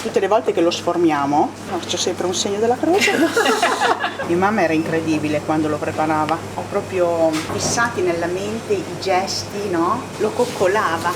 Tutte le volte che lo sformiamo, c'è sempre un segno della croce. Mia mamma era incredibile quando lo preparava. Ho proprio fissati nella mente i gesti, no? Lo coccolava.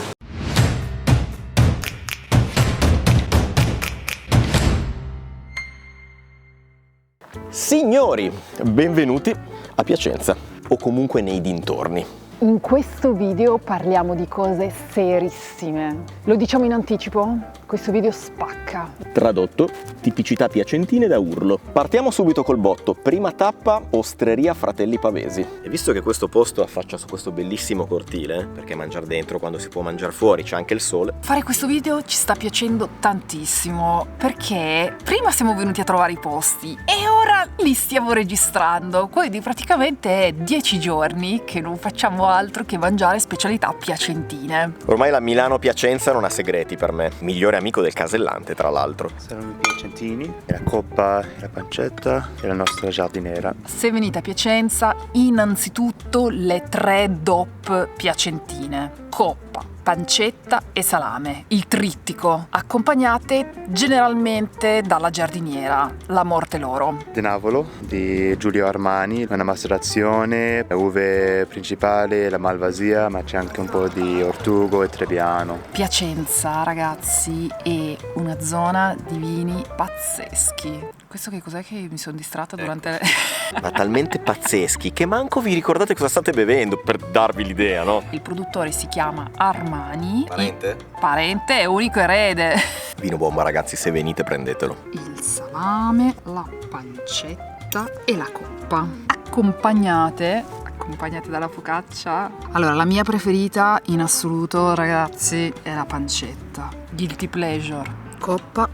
Signori, benvenuti a Piacenza, o comunque nei dintorni. In questo video parliamo di cose serissime. Lo diciamo in anticipo? Questo video spacca. Tradotto, tipicità piacentine da urlo. Partiamo subito col botto. Prima tappa, Osteria Fratelli Pavesi. E visto che questo posto affaccia su questo bellissimo cortile, perché mangiare dentro quando si può mangiare fuori, c'è anche il sole. Fare questo video ci sta piacendo tantissimo, perché prima siamo venuti a trovare i posti e ora li stiamo registrando. Quindi praticamente è 10 giorni che non facciamo altro che mangiare specialità piacentine. Ormai la Milano-Piacenza non ha segreti per me. Migliore amico del casellante, tra l'altro. Saranno i piacentini, e la coppa, e la pancetta e la nostra giardiniera. Se venite a Piacenza, innanzitutto le 3 DOP piacentine: coppa, pancetta e salame, il trittico, accompagnate generalmente dalla giardiniera, la morte loro. De Navolo di Giulio Armani, una macerazione, uve principali, la malvasia, ma c'è anche un po' di ortugo e trebbiano. Piacenza, ragazzi, è una zona di vini pazzeschi. Questo che cos'è che mi sono distratta durante le... Ma talmente pazzeschi che manco vi ricordate cosa state bevendo, per darvi l'idea, no? Il produttore si chiama Armani. Parente? Parente e unico erede. Vino bomba, ragazzi, se venite prendetelo. Il salame, la pancetta e la coppa. Accompagnate dalla focaccia. Allora, la mia preferita in assoluto, ragazzi, è la pancetta. Guilty pleasure. Coppa.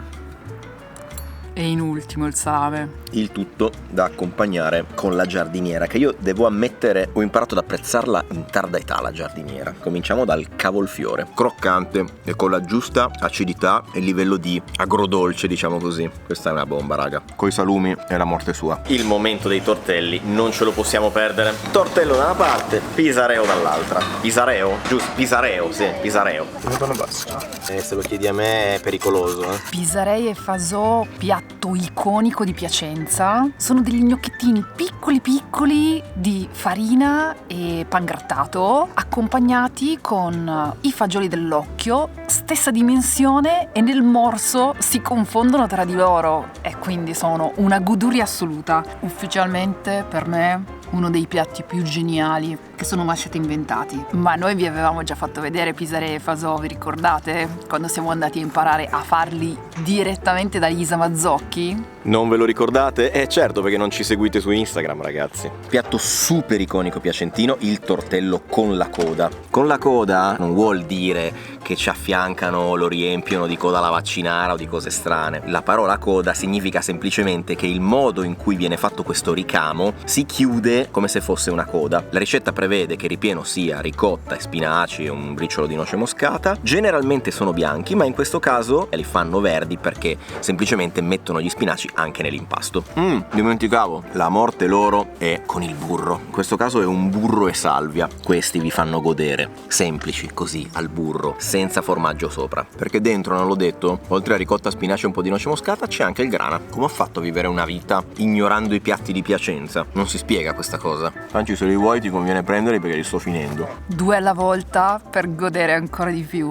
E in ultimo il salame. Il tutto da accompagnare con la giardiniera, che io devo ammettere ho imparato ad apprezzarla in tarda età, la giardiniera. Cominciamo dal cavolfiore, croccante e con la giusta acidità e livello di agrodolce, diciamo così. Questa è una bomba, raga. Coi salumi è la morte sua. Il momento dei tortelli, non ce lo possiamo perdere. Tortello da una parte, pisareo dall'altra. Pisareo? Giusto, pisareo, sì, pisareo. Vengono basso. Se lo chiedi a me è pericoloso, Pisarei e fasò, piatto iconico di Piacenza. Sono degli gnocchettini piccoli piccoli di farina e pangrattato, accompagnati con i fagioli dell'occhio, stessa dimensione, e nel morso si confondono tra di loro e quindi sono una goduria assoluta. Ufficialmente per me uno dei piatti più geniali che sono mai stati inventati. Ma noi vi avevamo già fatto vedere pisarè e fasò, vi ricordate? Quando siamo andati a imparare a farli direttamente dagli Isamazzocchi? Non ve lo ricordate? Certo, perché non ci seguite su Instagram, ragazzi. Piatto super iconico piacentino, il tortello con la coda. Con la coda non vuol dire che ci affiancano, lo riempiono di coda alla vaccinara o di cose strane. La parola coda significa semplicemente che il modo in cui viene fatto questo ricamo si chiude come se fosse una coda. La ricetta prevede che il ripieno sia ricotta e spinaci e un briciolo di noce moscata. Generalmente sono bianchi, ma in questo caso li fanno verdi perché semplicemente mettono gli spinaci anche nell'impasto. Dimenticavo, la morte loro è con il burro. In questo caso è un burro e salvia. Questi vi fanno godere, semplici così, al burro, senza formaggio sopra. Perché dentro, non l'ho detto, oltre a ricotta, spinaci e un po' di noce moscata, c'è anche il grana. Come ho fatto a vivere una vita ignorando i piatti di Piacenza? Non si spiega questa cosa. Franci, se li vuoi ti conviene prenderli perché li sto finendo. 2 alla volta per godere ancora di più.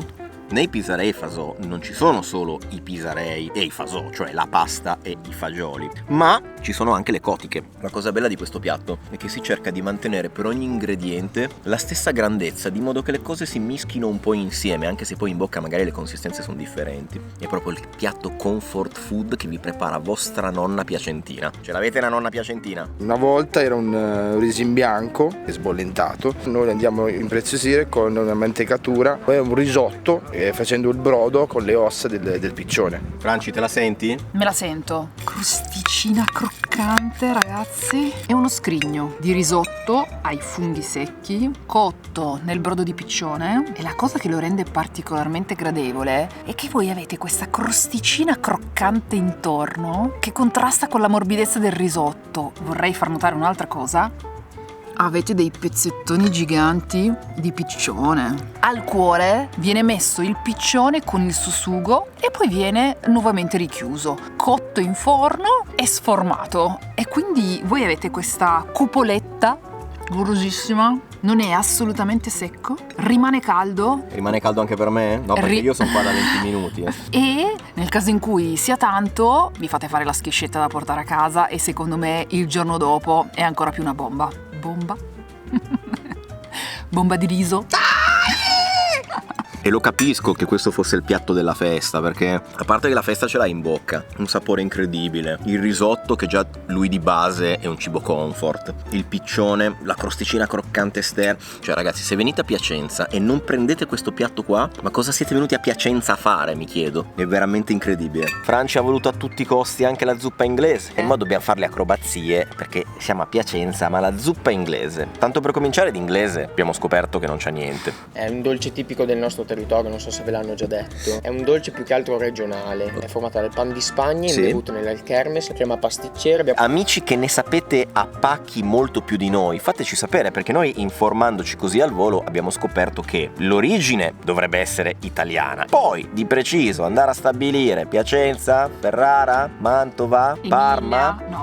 Nei pisarei e fasò non ci sono solo i pisarei e i fasò, cioè la pasta e i fagioli, ma ci sono anche le cotiche. La cosa bella di questo piatto è che si cerca di mantenere per ogni ingrediente la stessa grandezza, di modo che le cose si mischino un po' insieme, anche se poi in bocca magari le consistenze sono differenti. È proprio il piatto comfort food che vi prepara vostra nonna piacentina. Ce l'avete una nonna piacentina? Una volta era un riso in bianco e sbollentato. Noi lo andiamo a impreziosire con una mantecatura, poi un risotto facendo il brodo con le ossa del piccione. Franci, te la senti? Me la sento. Crosticina croccante, ragazzi. È uno scrigno di risotto ai funghi secchi, cotto nel brodo di piccione. E la cosa che lo rende particolarmente gradevole è che voi avete questa crosticina croccante intorno che contrasta con la morbidezza del risotto. Vorrei far notare un'altra cosa. avete dei pezzettoni giganti di piccione. Al cuore viene messo il piccione con il suo sugo e poi viene nuovamente richiuso, cotto in forno e sformato. E quindi voi avete questa cupoletta golosissima, non è assolutamente secco, rimane caldo. Rimane caldo anche per me? No, perché io sono qua da 20 minuti. E nel caso in cui sia tanto, vi fate fare la schiscetta da portare a casa e secondo me il giorno dopo è ancora più una bomba. Bomba? Bomba di riso. E lo capisco che questo fosse il piatto della festa, perché a parte che la festa ce l'ha in bocca, un sapore incredibile, il risotto che già lui di base è un cibo comfort, il piccione, la crosticina croccante esterna. Cioè ragazzi, se venite a Piacenza e non prendete questo piatto qua, ma cosa siete venuti a Piacenza a fare, mi chiedo? È veramente incredibile. Franci ha voluto a tutti i costi anche la zuppa inglese, e ma dobbiamo fare le acrobazie perché siamo a Piacenza, ma la zuppa inglese, tanto per cominciare d'inglese abbiamo scoperto che non c'è niente. È un dolce tipico del nostro territorio, non so se ve l'hanno già detto. È un dolce più che altro regionale, è formata dal pan di Spagna, Sì. imbevuto nell'alchermes, crema pasticcera. Amici che ne sapete a pacchi molto più di noi, fateci sapere, perché noi, informandoci così al volo, abbiamo scoperto che l'origine dovrebbe essere italiana. Poi, di preciso, andare a stabilire Piacenza, Ferrara, Mantova, Parma. Emilia.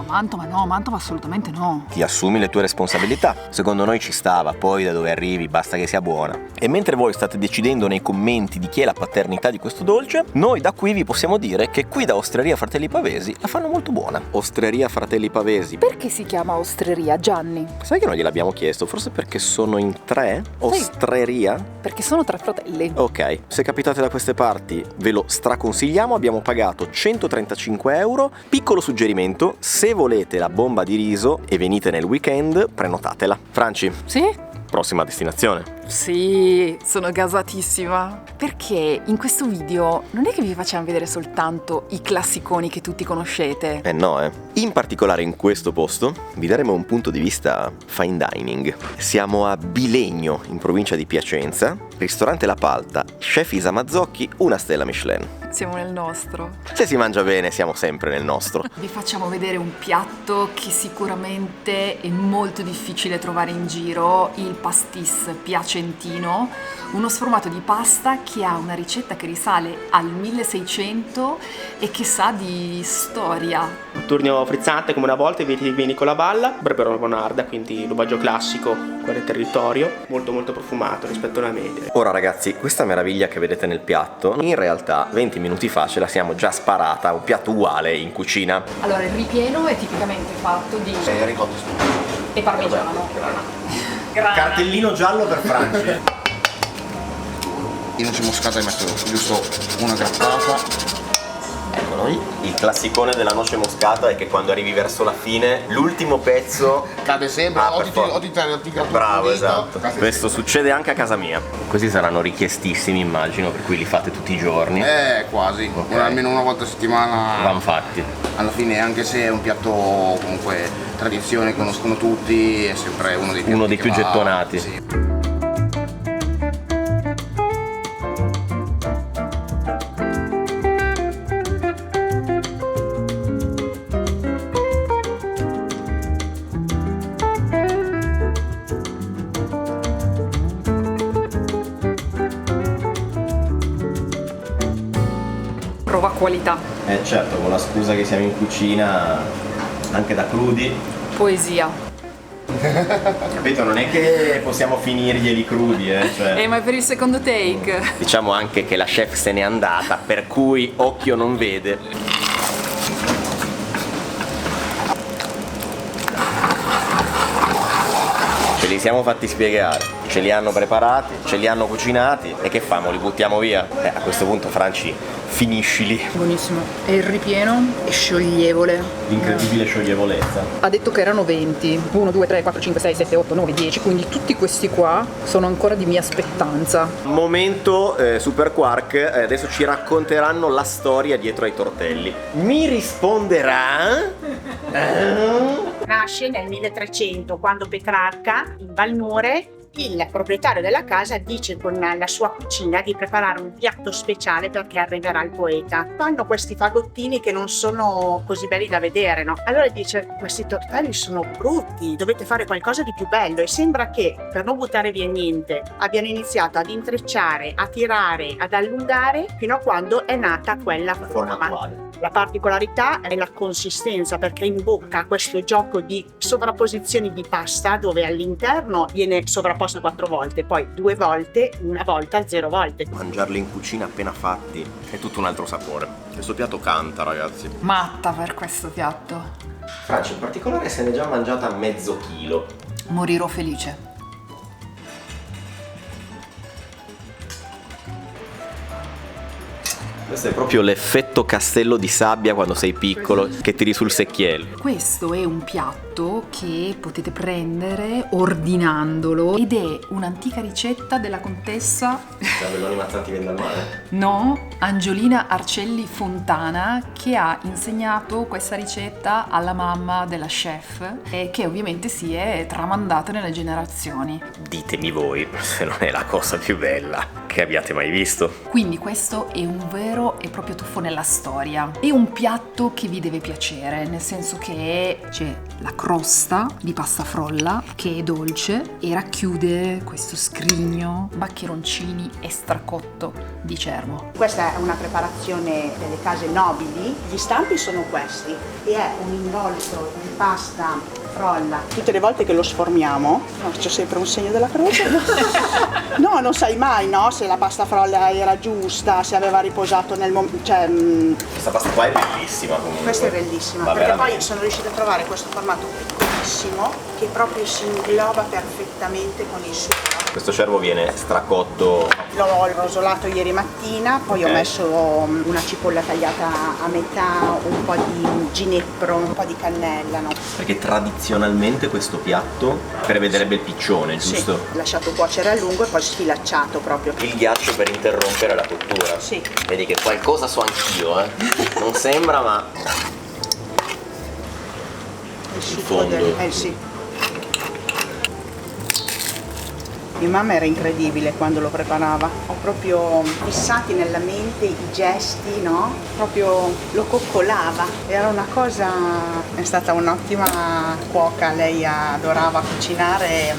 No, Mantova assolutamente no. Ti assumi le tue responsabilità. Secondo noi ci stava, poi da dove arrivi basta che sia buona. E mentre voi state decidendo nei commenti di chi è la paternità di questo dolce, noi da qui vi possiamo dire che qui da Osteria Fratelli Pavesi la fanno molto buona. Osteria Fratelli Pavesi. Perché si chiama ostreria, Gianni? Sai che non gliel'abbiamo chiesto? Forse perché sono in tre? Ostreria? Perché sono 3 fratelli. Ok, se capitate da queste parti ve lo straconsigliamo, abbiamo pagato 135 euro. Piccolo suggerimento, se volete la bomba di riso e venite nel weekend, prenotatela. Franci, Sì? prossima destinazione. Sì, sono gasatissima. Perché in questo video non è che vi facciamo vedere soltanto i classiconi che tutti conoscete. No, eh. In particolare in questo posto vi daremo un punto di vista fine dining. Siamo a Bilegno, in provincia di Piacenza, ristorante La Palta, chef Isa Mazzocchi, 1 stella Michelin. Siamo nel nostro. Se si mangia bene siamo sempre nel nostro. Vi facciamo vedere un piatto che sicuramente è molto difficile trovare in giro, il pastis piacentino, uno sformato di pasta che ha una ricetta che risale al 1600 e che sa di storia. Turno frizzante come una volta, i vini con la balla, Berbero Bonarda, quindi l'ubaggio classico, quello del territorio, molto molto profumato rispetto alla media. Ora ragazzi, questa meraviglia che vedete nel piatto, in realtà 20 minuti fa ce la siamo già sparata, un piatto uguale in cucina. Allora, il ripieno è tipicamente fatto di e parmigiano. Cartellino giallo per Franci. Io noce moscata metto giusto una grappata. Eccolo lì. Il classicone della noce moscata è che quando arrivi verso la fine, l'ultimo pezzo Cade sempre, Ah, o per ti forza. grattano Bravo, il dito, esatto. cade Questo succede anche a casa mia. Questi saranno richiestissimi, immagino, per cui li fate tutti i giorni. quasi, Ok. almeno una volta a settimana. Van fatti. Alla fine, anche se è un piatto comunque tradizione, conoscono tutti, è sempre uno dei più Uno dei più gettonati. Sì. Prova qualità. Certo, con la scusa che siamo in cucina, anche da crudi. Poesia. Capito? Non è che possiamo finirglieli crudi, cioè. Ma per il secondo take? Diciamo anche che la chef se n'è andata, per cui occhio non vede. Ce li siamo fatti spiegare, ce li hanno preparati, ce li hanno cucinati e che famo? Li buttiamo via? A questo punto Franci, finiscili. Buonissimo. E il ripieno è scioglievole. L'incredibile scioglievolezza. Ha detto che erano 20. 1, 2, 3, 4, 5, 6, 7, 8, 9, 10. Quindi tutti questi qua sono ancora di mia spettanza. Momento Super Quark, adesso ci racconteranno la storia dietro ai tortelli. Mi risponderà? Nasce nel 1300 quando Petrarca in Valnore il proprietario della casa dice con la sua cucina di preparare un piatto speciale perché arriverà il poeta. Fanno questi fagottini che non sono così belli da vedere, no? Allora dice: questi tortelli sono brutti, dovete fare qualcosa di più bello. E sembra che, per non buttare via niente, abbiano iniziato ad intrecciare, a tirare, ad allungare fino a quando è nata quella forma. La particolarità è la consistenza, perché in bocca ha questo gioco di sovrapposizioni di pasta dove all'interno viene sovrapposta 4 volte, poi 2 volte, una volta, 0 volte. Mangiarli in cucina appena fatti è tutto un altro sapore. Questo piatto canta, ragazzi. Matta per questo piatto. Francia in particolare se n'è già mangiata mezzo chilo. Morirò felice. Questo è proprio l'effetto castello di sabbia quando sei piccolo, che tiri sul secchiello. Questo è un piatto che potete prendere ordinandolo ed è un'antica ricetta della contessa Tabelloni Mazzanti vende al mare? No, Angiolina Arcelli Fontana, che ha insegnato questa ricetta alla mamma della chef e che ovviamente si è tramandata nelle generazioni. Ditemi voi se non è la cosa più bella che abbiate mai visto. Quindi questo è un vero e proprio tuffo nella storia. È un piatto che vi deve piacere, nel senso che c'è la crosta di pasta frolla che è dolce e racchiude questo scrigno, maccheroncini e stracotto di cervo. Questa è una preparazione delle case nobili. Gli stampi sono questi e è un involto di pasta frolla. Tutte le volte che lo sformiamo, c'è sempre un segno della croce. No, non sai mai, no, se la pasta frolla era giusta, se aveva riposato nel momento. Questa pasta qua è bellissima comunque. Questa è bellissima, Ma perché veramente. poi sono riuscita a trovare questo formato piccolissimo che proprio si ingloba perfettamente con il sugo. Questo cervo viene stracotto. L'ho rosolato ieri mattina, poi Ok. ho messo una cipolla tagliata a metà, un po' di gineppro, un po' di cannella, no? Perché tradizionalmente questo piatto prevederebbe il piccione, giusto? Sì, lasciato cuocere a lungo e poi sfilacciato proprio. Il ghiaccio per interrompere la cottura. Sì. Vedi che qualcosa so anch'io, Non sembra, ma Il sugo fondo. sì. Mia mamma era incredibile quando lo preparava, ho proprio fissati nella mente i gesti, no? Proprio lo coccolava, era una cosa, è stata un'ottima cuoca, lei adorava cucinare.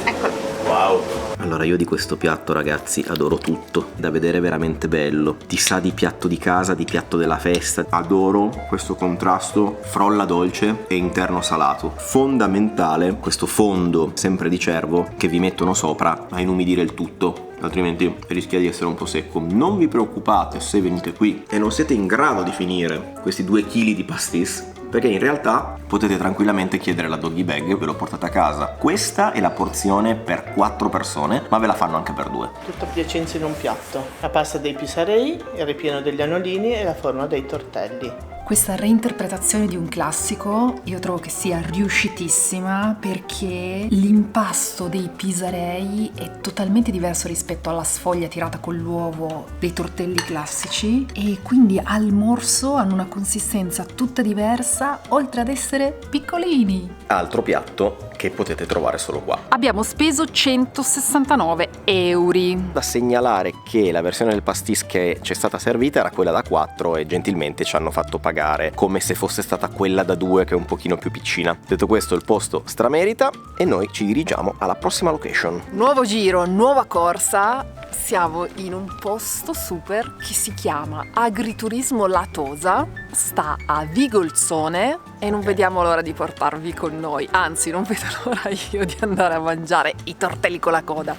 Eccola. wow. Allora io di questo piatto, ragazzi, adoro tutto, da vedere veramente bello. Ti sa di piatto di casa, di piatto della festa. Adoro questo contrasto frolla dolce e interno salato. Fondamentale questo fondo sempre di cervo che vi mettono sopra a inumidire il tutto, altrimenti rischia di essere un po' secco. Non vi preoccupate se venite qui e non siete in grado di finire questi 2 kg di pastis, perché in realtà potete tranquillamente chiedere la doggy bag e ve lo portate a casa. Questa è la porzione per 4 persone, ma ve la fanno anche per 2. Tutto Piacenza in un piatto. La pasta dei pisarei, il ripieno degli annolini e la forma dei tortelli. Questa reinterpretazione di un classico io trovo che sia riuscitissima perché l'impasto dei pisarei è totalmente diverso rispetto alla sfoglia tirata con l'uovo dei tortelli classici e quindi al morso hanno una consistenza tutta diversa oltre ad essere piccolini. Altro piatto che potete trovare solo qua. Abbiamo speso 169 euro. Da segnalare che la versione del pastis che ci è stata servita era quella da 4 e gentilmente ci hanno fatto pagare come se fosse stata quella da 2 che è un pochino più piccina. Detto questo, il posto stramerita e noi ci dirigiamo alla prossima location. Nuovo giro, nuova corsa. Siamo in un posto super che si chiama Agriturismo Latosa, sta a Vigolzone e non vediamo l'ora di portarvi con noi, anzi non vedo l'ora io di andare a mangiare i tortelli con la coda.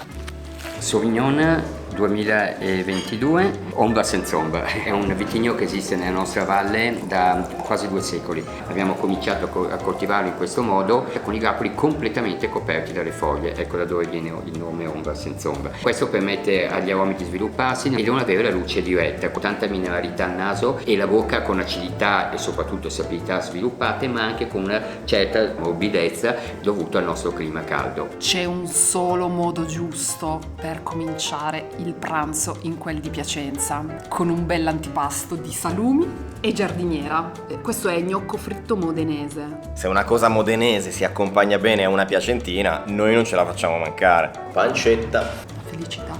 Sauvignon 2022, ombra senza ombra, è un vitigno che esiste nella nostra valle da quasi 2 secoli. Abbiamo cominciato a coltivarlo in questo modo con i grappoli completamente coperti dalle foglie, ecco da dove viene il nome ombra senza ombra. Questo permette agli aromi di svilupparsi e non avere la luce diretta, con tanta mineralità al naso e la bocca con acidità e soprattutto sapidità sviluppate, ma anche con una certa morbidezza dovuta al nostro clima caldo. C'è un solo modo giusto per cominciare il il pranzo in quel di Piacenza, con un bel antipasto di salumi e giardiniera. Questo è gnocco fritto modenese. Se una cosa modenese si accompagna bene a una piacentina, noi non ce la facciamo mancare. Pancetta. Felicità.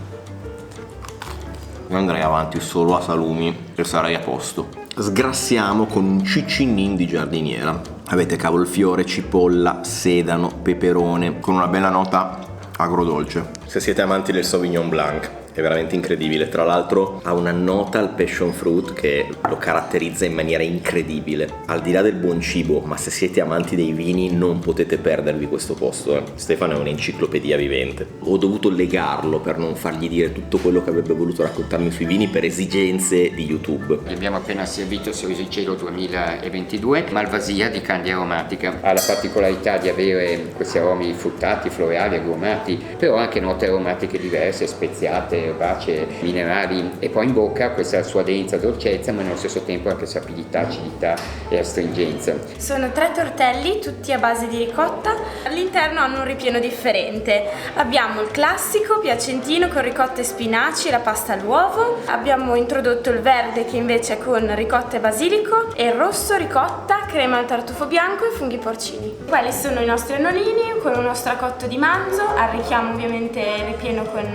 Io andrei avanti solo a salumi e sarei a posto. Sgrassiamo con un ciccinnin di giardiniera. Avete cavolfiore, cipolla, sedano, peperone, con una bella nota agrodolce. Se siete amanti del Sauvignon Blanc, è veramente incredibile. Tra l'altro ha una nota al passion fruit che lo caratterizza in maniera incredibile. Al di là del buon cibo, ma se siete amanti dei vini non potete perdervi questo posto. Stefano è un'enciclopedia vivente. Ho dovuto legarlo per non fargli dire tutto quello che avrebbe voluto raccontarmi sui vini per esigenze di YouTube. Abbiamo appena servito Sorrisi Cielo 2022, Malvasia di Candia Aromatica. Ha la particolarità di avere questi aromi fruttati, floreali, agrumati, però anche note aromatiche diverse, speziate, erbacee, minerali, e poi in bocca questa sua aderenza, dolcezza, ma nello stesso tempo anche sapidità, acidità e astringenza. Sono 3 tortelli, tutti a base di ricotta. All'interno hanno un ripieno differente. Abbiamo il classico piacentino con ricotta e spinaci e la pasta all'uovo. Abbiamo introdotto il verde che invece è con ricotta e basilico, e il rosso ricotta, crema al tartufo bianco e funghi porcini. Quelli sono i nostri annolini con uno stracotto di manzo. Arricchiamo ovviamente il ripieno con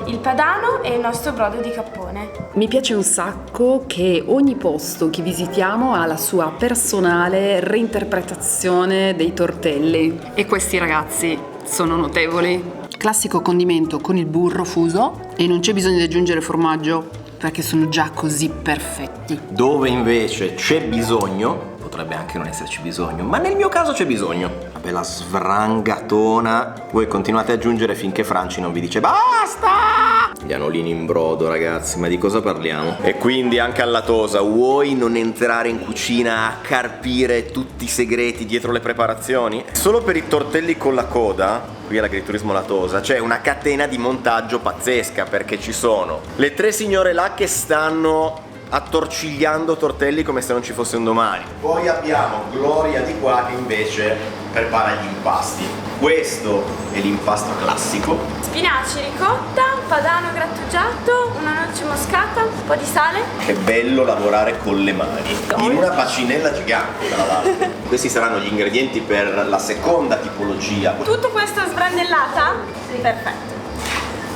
il padano e il nostro brodo di cappone. Mi piace un sacco che ogni posto che visitiamo ha la sua personale reinterpretazione dei tortelli, e questi ragazzi sono notevoli. Classico condimento con il burro fuso, e non c'è bisogno di aggiungere formaggio perché sono già così perfetti. Dove invece c'è bisogno, potrebbe anche non esserci bisogno, ma nel mio caso c'è bisogno. Una bella svrangatona. Voi continuate ad aggiungere finché Franci non vi dice basta! Gli anolini in brodo, ragazzi, ma di cosa parliamo? E quindi anche alla Tosa, vuoi non entrare in cucina a carpire tutti i segreti dietro le preparazioni? Solo per i tortelli con la coda, qui all'Agriturismo La Tosa, c'è una catena di montaggio pazzesca, perché ci sono le 3 signore là che stanno attorcigliando tortelli come se non ci fosse un domani. Poi abbiamo Gloria di qua che invece prepara gli impasti. Questo è l'impasto classico. Spinaci, ricotta, padano grattugiato, una noce moscata, un po' di sale. È bello lavorare con le mani, in una bacinella gigante tra l'altro. Questi saranno gli ingredienti per la seconda tipologia. Tutto questo sbranellata? Perfetto.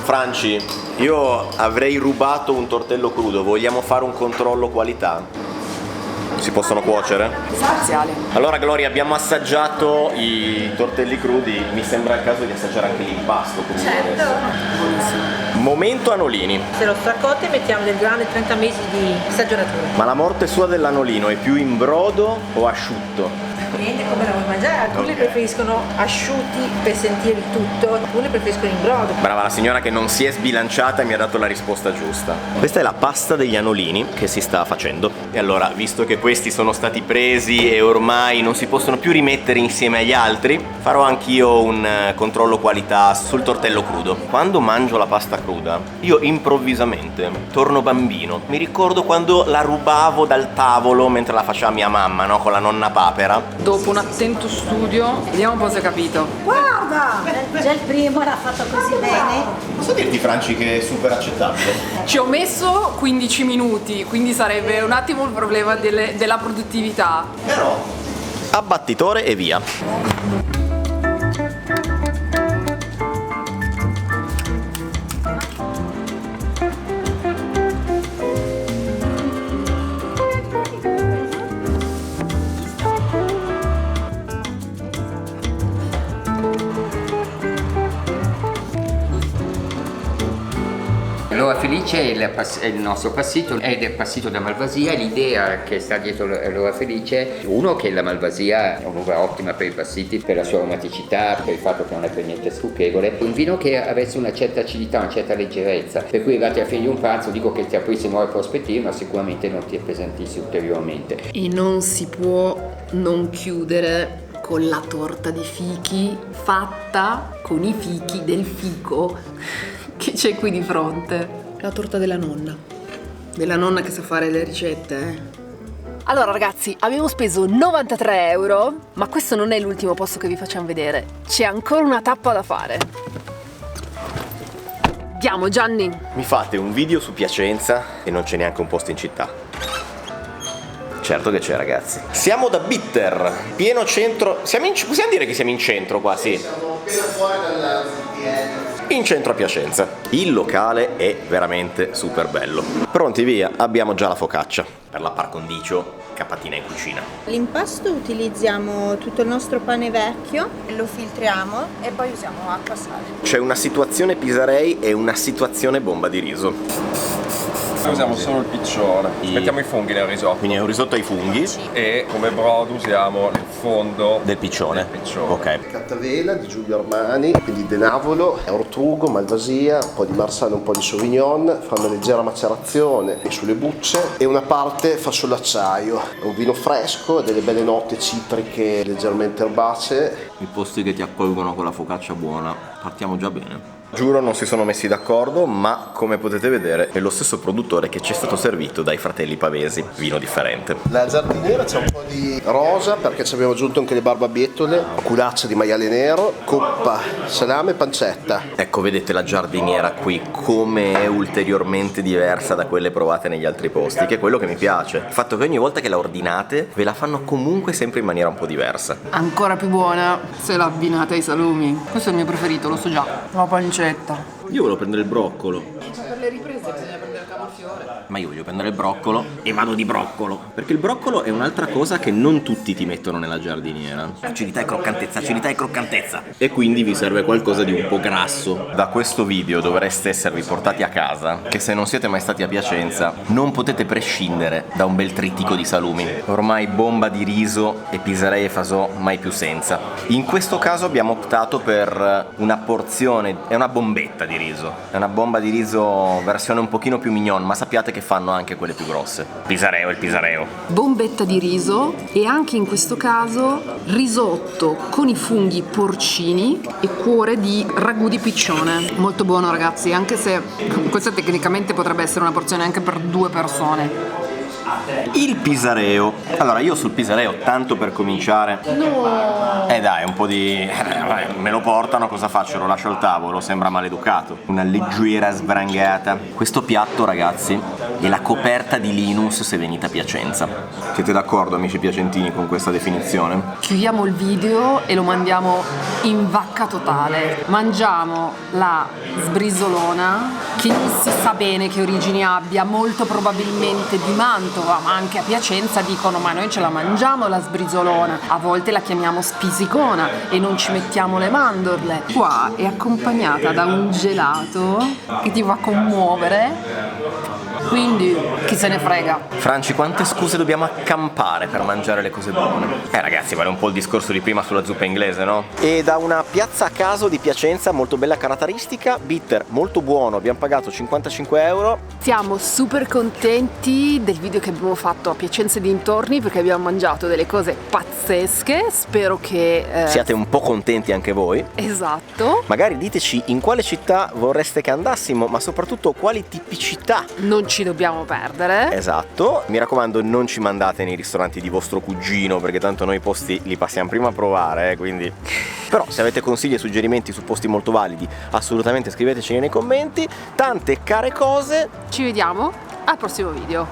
Franci, io avrei rubato un tortello crudo, vogliamo fare un controllo qualità? Si possono cuocere? Spaziale. Allora Gloria, abbiamo assaggiato i tortelli crudi, mi sembra il caso di assaggiare anche l'impasto. Certo. Momento anolini. Se lo stracotte mettiamo del grande 30 mesi di stagionatura. Ma la morte sua dell'anolino è più in brodo o asciutto? Dipende come la vuoi mangiare, alcuni preferiscono asciutti per sentire il tutto, alcuni preferiscono in brodo. Brava la signora che non si è sbilanciata e mi ha dato la risposta giusta. Questa è la pasta degli anolini che si sta facendo. E allora, visto che questi sono stati presi e ormai non si possono più rimettere insieme agli altri, farò anch'io un controllo qualità sul tortello crudo. Quando mangio la pasta cruda, io improvvisamente torno bambino. Mi ricordo quando la rubavo dal tavolo mentre la faceva mia mamma, no? Con la nonna Papera. Dopo un attento studio, vediamo un po' se ho capito. Guarda! Già il primo l'ha fatto così bene. Posso dirti, Franci, che è super accettabile? Ci ho messo 15 minuti, quindi sarebbe un attimo il problema della produttività. Però abbattitore e via. L'Ora Felice è il nostro passito, è il passito da Malvasia. L'idea che sta dietro l'Ora Felice, uno, che la Malvasia è un'uva ottima per i passiti, per la sua aromaticità, per il fatto che non è per niente stucchevole, un vino che avesse una certa acidità, una certa leggerezza, per cui arrivati a fine di un pranzo dico che ti aprisse nuove prospettive, ma sicuramente non ti appesantissi ulteriormente. E non si può non chiudere con la torta di fichi fatta con i fichi del fico che c'è qui di fronte. La torta della nonna che sa fare le ricette. Allora ragazzi, abbiamo speso 93 euro, ma questo non è l'ultimo posto che vi facciamo vedere. C'è ancora una tappa da fare. Andiamo Gianni. Mi fate un video su Piacenza e non c'è neanche un posto in città. Certo che c'è, ragazzi. Siamo da Bitter, pieno centro. Possiamo dire che siamo in centro qua, sì. Siamo appena fuori dalla ZTL. In centro a Piacenza. Il locale è veramente super bello. Pronti via, abbiamo già la focaccia. Per la par condicio, capatina in cucina. L'impasto utilizziamo tutto il nostro pane vecchio, lo filtriamo e poi usiamo acqua e sale. C'è una situazione Pisarei e una situazione bomba di riso. Usiamo solo il piccione, mettiamo i funghi nel risotto. Quindi è un risotto ai funghi. E come brodo usiamo il fondo del piccione. Ok. Cattavela di Giulio Armani, quindi denavolo, ortugo, malvasia, un po' di marsala, un po' di sauvignon, fa una leggera macerazione sulle bucce e una parte fa sull'acciaio. È un vino fresco, delle belle note citriche leggermente erbacee. I posti che ti accolgono con la focaccia buona, partiamo già bene. Giuro non si sono messi d'accordo, ma come potete vedere è lo stesso produttore che ci è stato servito dai fratelli pavesi, vino differente. La giardiniera c'è un po' di rosa perché ci abbiamo aggiunto anche le barbabietole, culaccia di maiale nero, coppa, salame e pancetta. Ecco, vedete la giardiniera qui come è ulteriormente diversa da quelle provate negli altri posti, che è quello che mi piace. Il fatto che ogni volta che la ordinate ve la fanno comunque sempre in maniera un po' diversa. Ancora più buona se la abbinate ai salumi. Questo è il mio preferito, lo so già. La pancetta. Io volevo prendere il broccolo. Per le riprese bisogna prendere il cavolfiore. Ma io voglio prendere il broccolo e vado di broccolo. Perché il broccolo è un'altra cosa che non tutti ti mettono nella giardiniera. Acidità e croccantezza, acidità e croccantezza. E quindi vi serve qualcosa di un po' grasso. Da questo video dovreste esservi portati a casa che se non siete mai stati a Piacenza non potete prescindere da un bel trittico di salumi. Ormai bomba di riso e Pisarei e Fasò mai più senza. In questo caso abbiamo optato per una porzione, è una bombetta di riso. È una bomba di riso versione un pochino più mignon, ma sappiate che fanno anche quelle più grosse. Pisareo, il Pisareo. Bombetta di riso e anche in questo caso risotto con i funghi porcini e cuore di ragù di piccione. Molto buono ragazzi, anche se questa tecnicamente potrebbe essere una porzione anche per 2 persone. Il Pisareo. Allora io sul Pisareo, tanto per cominciare, dai, un po' di... me lo portano, cosa faccio? Lo lascio al tavolo, sembra maleducato. Una leggera sbrangata. Questo piatto, ragazzi, è la coperta di Linus se venite a Piacenza. Siete d'accordo, amici piacentini, con questa definizione? Chiudiamo il video e lo mandiamo in vacca totale. Mangiamo la sbrisolona, che non si sa bene che origini abbia, molto probabilmente di Mantova, ma anche a Piacenza dicono ma noi ce la mangiamo la sbrisolona, a volte la chiamiamo spisicona e non ci mettiamo le mandorle. Qua è accompagnata da un gelato che ti fa commuovere, quindi chi se ne frega. Franci, quante scuse dobbiamo accampare per mangiare le cose buone? Ragazzi, vale un po' il discorso di prima sulla zuppa inglese, no? E da una piazza a caso di Piacenza, molto bella caratteristica, Bitter, molto buono, abbiamo pagato 55 euro. Siamo super contenti del video che abbiamo fatto a Piacenza e dintorni perché abbiamo mangiato delle cose pazzesche, spero che... siate un po' contenti anche voi. Esatto. Magari diteci in quale città vorreste che andassimo, ma soprattutto quali tipicità non ci dobbiamo perdere. Esatto, mi raccomando non ci mandate nei ristoranti di vostro cugino perché tanto noi i posti li passiamo prima a provare, quindi... Però se avete consigli e suggerimenti su posti molto validi assolutamente scriveteceli nei commenti. Tante care cose. Ci vediamo al prossimo video.